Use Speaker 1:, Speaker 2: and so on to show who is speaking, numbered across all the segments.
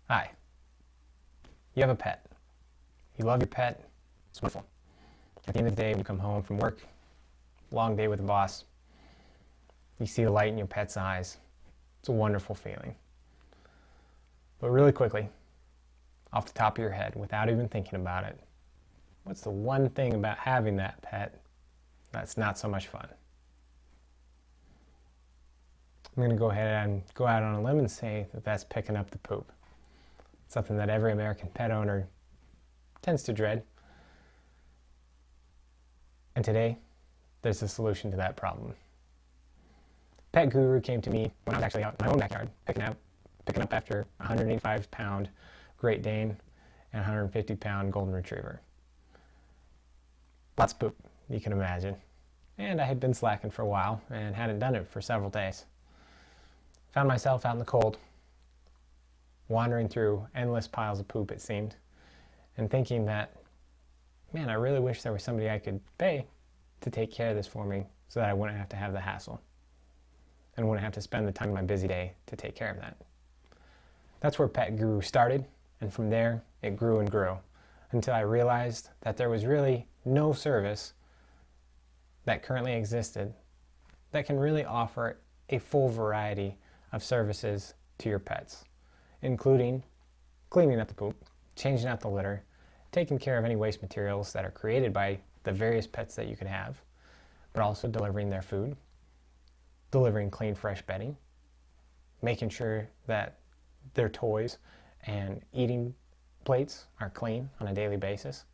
Speaker 1: Hi, you have a pet. You love your pet. It's wonderful. At the end of the day, when you come home from work, long day with the boss, you see the light in your pet's eyes. It's a wonderful feeling. But really quickly, off the top of your head, without even thinking about it, what's the one thing about having that pet that's not so much fun? I'm going to go ahead and go out on a limb and say that that's picking up the poop. Something that every American pet owner tends to dread. And today, there's a solution to that problem. Pet Guru came to me when I was actually out in my own backyard picking up after a 185-pound Great Dane and 150-pound Golden Retriever. Lots of poop, you can imagine. And I had been slacking for a while and hadn't done it for several days. Found myself out in the cold, wandering through endless piles of poop, it seemed, and thinking that, man, I really wish there was somebody I could pay to take care of this for me so that I wouldn't have to have the hassle and wouldn't have to spend the time of my busy day to take care of that. That's where Pet Guru started, and from there it grew and grew until I realized that there was really no service that currently existed that can really offer a full variety of services to your pets, including cleaning up the poop, changing out the litter, taking care of any waste materials that are created by the various pets that you could have, but also delivering their food, delivering clean, fresh bedding, making sure that their toys and eating plates are clean on a daily basis.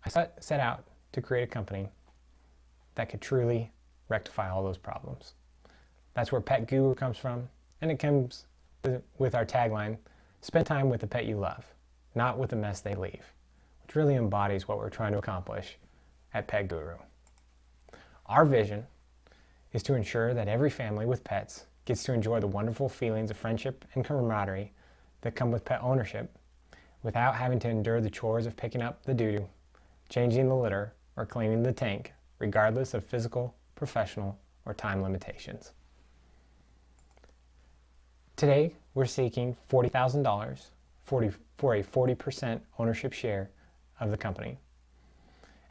Speaker 1: I set out to create a company that could truly rectify all those problems. That's where Pet Guru comes from, and it comes with our tagline, spend time with the pet you love, not with the mess they leave, which really embodies what we're trying to accomplish at Pet Guru. Our vision is to ensure that every family with pets gets to enjoy the wonderful feelings of friendship and camaraderie that come with pet ownership without having to endure the chores of picking up the doo-doo, changing the litter, or cleaning the tank, regardless of physical, professional, or time limitations. Today, we're seeking $40,000 for a 40% ownership share of the company.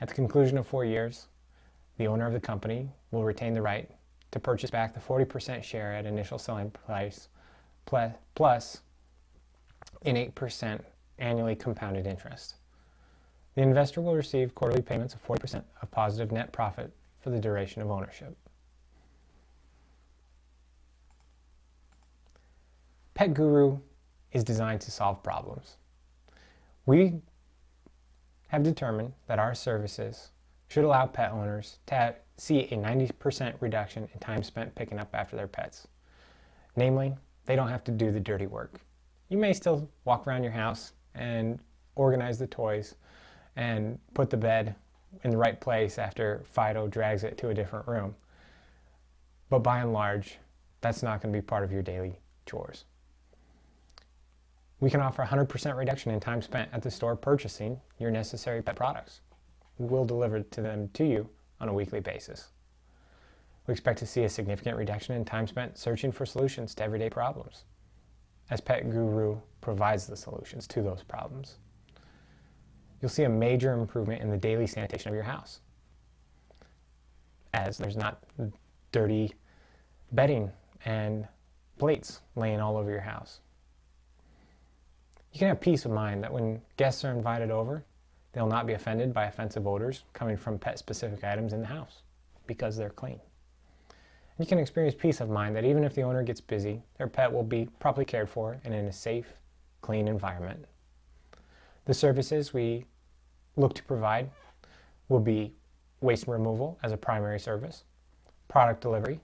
Speaker 1: At the conclusion of 4 years, the owner of the company will retain the right to purchase back the 40% share at initial selling price plus an 8% annually compounded interest. The investor will receive quarterly payments of 40% of positive net profit for the duration of ownership. Pet Guru is designed to solve problems. We have determined that our services should allow pet owners to see a 90% reduction in time spent picking up after their pets. Namely, they don't have to do the dirty work. You may still walk around your house and organize the toys and put the bed in the right place after Fido drags it to a different room. But by and large, that's not going to be part of your daily chores. We can offer 100% reduction in time spent at the store purchasing your necessary pet products. We'll deliver them to you on a weekly basis. We expect to see a significant reduction in time spent searching for solutions to everyday problems, as Pet Guru provides the solutions to those problems. You'll see a major improvement in the daily sanitation of your house, as there's not dirty bedding and plates laying all over your house. You can have peace of mind that when guests are invited over, they'll not be offended by offensive odors coming from pet-specific items in the house because they're clean. And you can experience peace of mind that even if the owner gets busy, their pet will be properly cared for and in a safe, clean environment. The services we look to provide will be waste removal as a primary service, product delivery,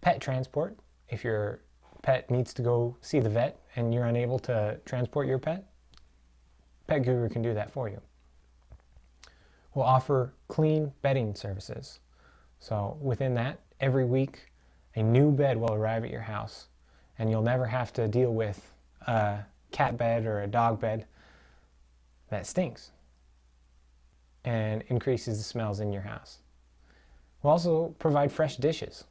Speaker 1: pet transport if your pet needs to go see the vet and you're unable to transport your pet, Pet Guru can do that for you. We'll offer clean bedding services. So within that, every week, a new bed will arrive at your house and you'll never have to deal with a cat bed or a dog bed that stinks and increases the smells in your house. We'll also provide fresh dishes.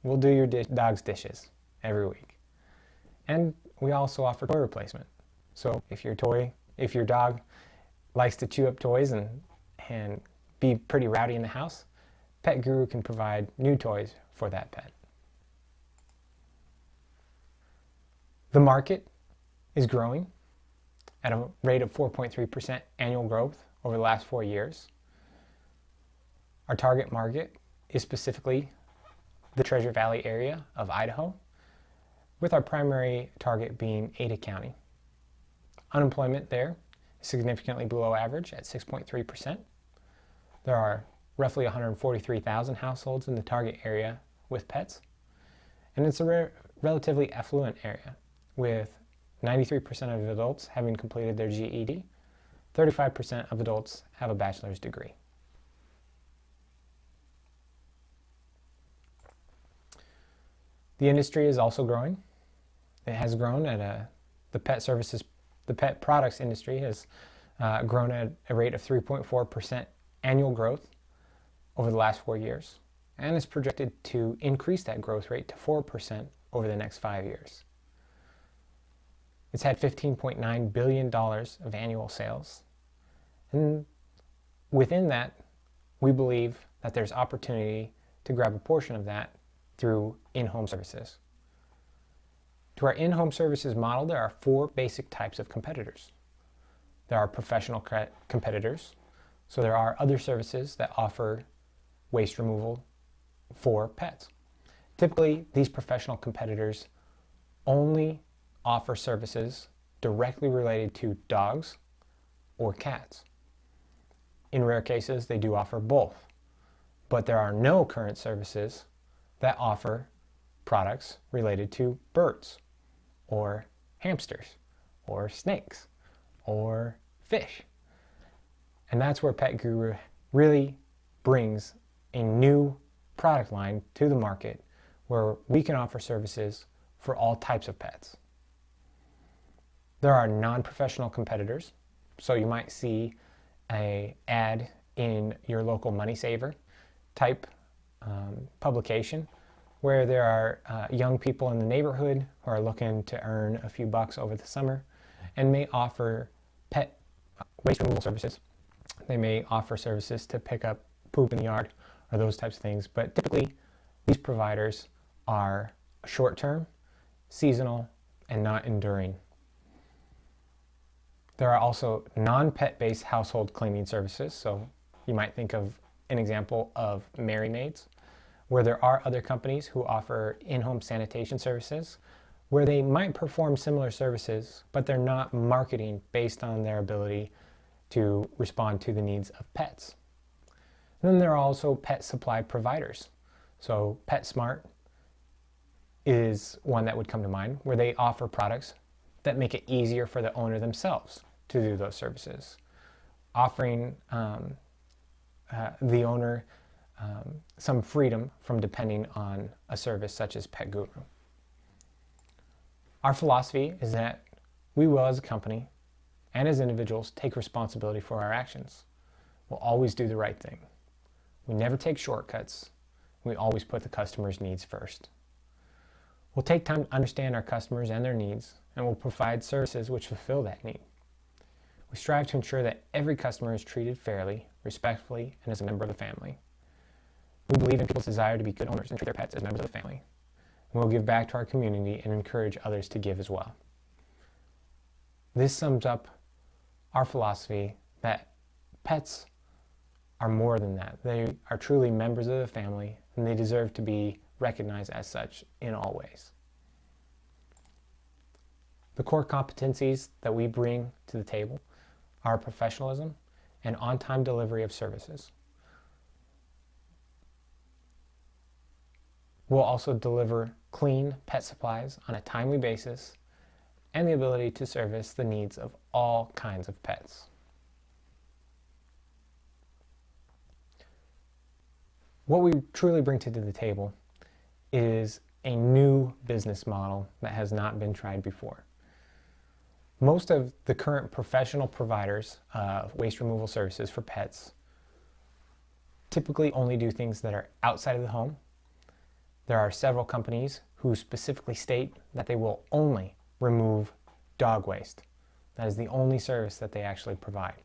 Speaker 1: We'll do your dog's dishes every week. And we also offer toy replacement. So if your dog likes to chew up toys and be pretty rowdy in the house, Pet Guru can provide new toys for that pet. The market is growing at a rate of 4.3% annual growth over the last 4 years. Our target market is specifically the Treasure Valley area of Idaho, with our primary target being Ada County. Unemployment there is significantly below average at 6.3%. There are roughly 143,000 households in the target area with pets, and it's a relatively affluent area, with 93% of adults having completed their GED. 35% of adults have a bachelor's degree. The industry is also growing. It has grown at the pet products industry has grown at a rate of 3.4% annual growth over the last 4 years, and is projected to increase that growth rate to 4% over the next 5 years. It's had $15.9 billion of annual sales. And within that, we believe that there's opportunity to grab a portion of that through in-home services. To our in-home services model, there are 4 basic types of competitors. There are professional competitors. So there are other services that offer waste removal for pets. Typically, these professional competitors only offer services directly related to dogs or cats. In rare cases, they do offer both, but there are no current services that offer products related to birds or hamsters or snakes or fish. And that's where Pet Guru really brings a new product line to the market, where we can offer services for all types of pets. There are non-professional competitors, so you might see an ad in your local Money Saver type publication, where there are young people in the neighborhood who are looking to earn a few bucks over the summer and may offer pet waste removal services. They may offer services to pick up poop in the yard or those types of things, but typically these providers are short-term, seasonal, and not enduring. There are also non-pet-based household cleaning services, so you might think of an example of Merry Maids, where there are other companies who offer in-home sanitation services, where they might perform similar services, but they're not marketing based on their ability to respond to the needs of pets. And then there are also pet supply providers. So PetSmart is one that would come to mind, where they offer products that make it easier for the owner themselves to do those services, offering the owner some freedom from depending on a service such as Pet Guru. Our philosophy is that we will, as a company and as individuals, take responsibility for our actions. We'll always do the right thing. We never take shortcuts. We always put the customer's needs first. We'll take time to understand our customers and their needs, and we'll provide services which fulfill that need. We strive to ensure that every customer is treated fairly, respectfully, and as a member of the family. We believe in people's desire to be good owners and treat their pets as members of the family. And we'll give back to our community and encourage others to give as well. This sums up our philosophy that pets are more than that. They are truly members of the family, and they deserve to be recognized as such in all ways. The core competencies that we bring to the table are professionalism and on-time delivery of services. We'll also deliver clean pet supplies on a timely basis and the ability to service the needs of all kinds of pets. What we truly bring to the table is a new business model that has not been tried before. Most of the current professional providers of waste removal services for pets typically only do things that are outside of the home. There are several companies who specifically state that they will only remove dog waste. That is the only service that they actually provide.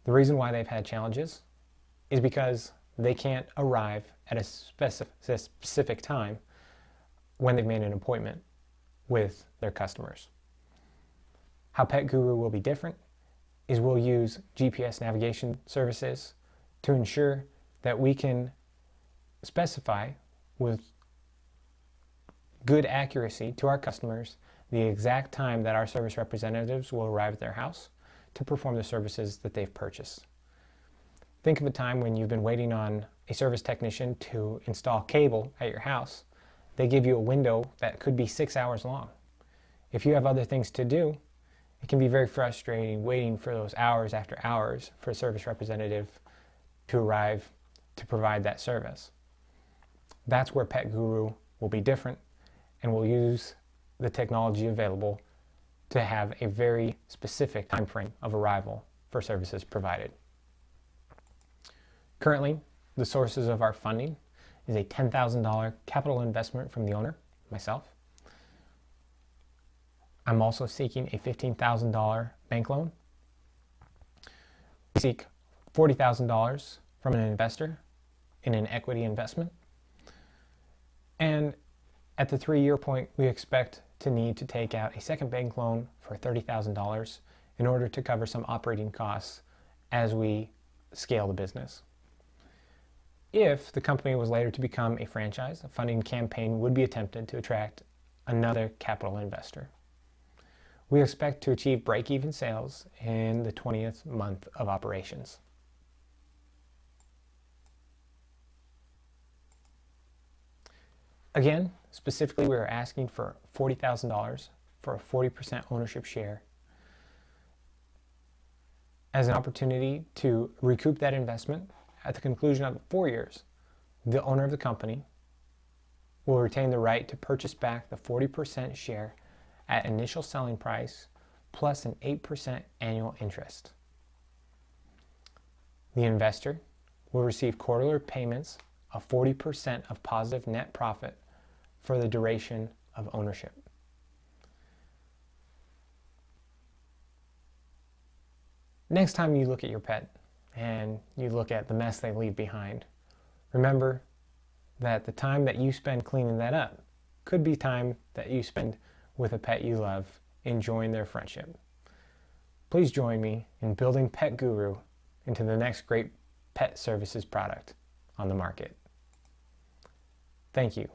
Speaker 1: The reason why they've had challenges is because they can't arrive at a specific time when they've made an appointment with their customers. How Pet Guru will be different is we'll use GPS navigation services to ensure that we can specify with good accuracy to our customers the exact time that our service representatives will arrive at their house to perform the services that they've purchased. Think of a time when you've been waiting on a service technician to install cable at your house. They give you a window that could be 6 hours long. If you have other things to do, it can be very frustrating waiting for those hours after hours for a service representative to arrive to provide that service. That's where Pet Guru will be different, and will use the technology available to have a very specific time frame of arrival for services provided. Currently, the sources of our funding is a $10,000 capital investment from the owner, myself. I'm also seeking a $15,000 bank loan. We seek $40,000 from an investor in an equity investment. And at the 3-year point, we expect to need to take out a second bank loan for $30,000 in order to cover some operating costs as we scale the business. If the company was later to become a franchise, a funding campaign would be attempted to attract another capital investor. We expect to achieve break-even sales in the 20th month of operations. Again, specifically, we are asking for $40,000 for a 40% ownership share as an opportunity to recoup that investment. At the conclusion of 4 years, the owner of the company will retain the right to purchase back the 40% share at initial selling price plus an 8% annual interest. The investor will receive quarterly payments of 40% of positive net profit for the duration of ownership. Next time you look at your pet and you look at the mess they leave behind, remember that the time that you spend cleaning that up could be time that you spend with a pet you love, enjoying their friendship. Please join me in building Pet Guru into the next great pet services product on the market. Thank you.